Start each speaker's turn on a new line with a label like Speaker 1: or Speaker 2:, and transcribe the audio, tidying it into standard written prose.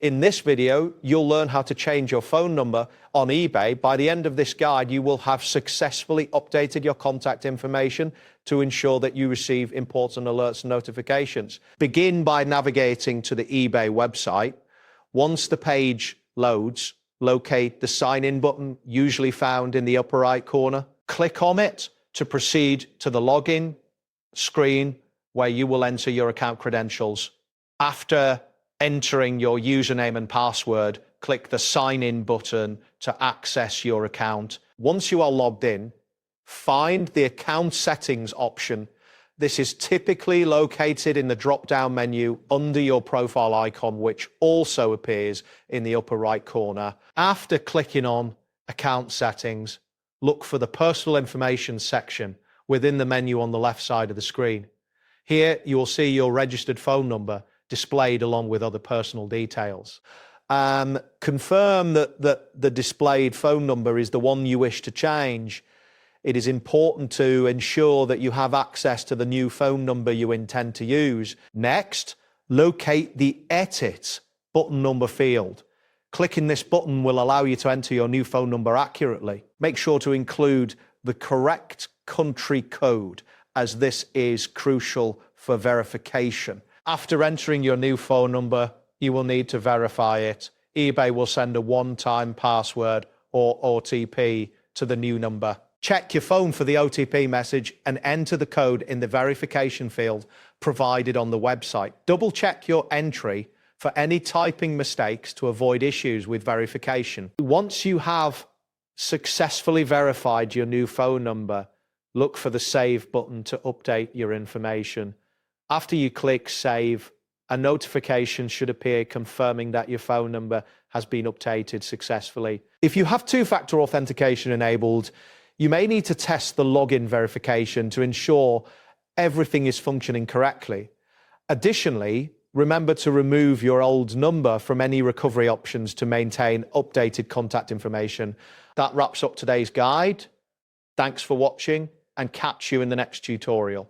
Speaker 1: In this video, you'll learn how to change your phone number on eBay. By the end of this guide, you will have successfully updated your contact information to ensure that you receive important alerts and notifications. Begin by navigating to the eBay website. Once the page loads, locate the sign in button, usually found in the upper right corner. Click on it to proceed to the login screen where you will enter your account credentials. After entering your username and password, click the sign in button to access your account. Once you are logged in, find the account settings option. This is typically located in the drop-down menu under your profile icon, which also appears in the upper right corner. After clicking on account settings, look for the personal information section within the menu on the left side of the screen. Here you will see your registered phone number displayed along with other personal details. Confirm that the displayed phone number is the one you wish to change. It is important to ensure that you have access to the new phone number you intend to use. Next, locate the Edit button number field. Clicking this button will allow you to enter your new phone number accurately. Make sure to include the correct country code, as this is crucial for verification. After entering your new phone number, you will need to verify it. eBay will send a one-time password or OTP to the new number. Check your phone for the OTP message and enter the code in the verification field provided on the website. Double-check your entry for any typing mistakes to avoid issues with verification. Once you have successfully verified your new phone number, look for the Save button to update your information. After you click Save, a notification should appear confirming that your phone number has been updated successfully. If you have two-factor authentication enabled, you may need to test the login verification to ensure everything is functioning correctly. Additionally, remember to remove your old number from any recovery options to maintain updated contact information. That wraps up today's guide. Thanks for watching, and catch you in the next tutorial.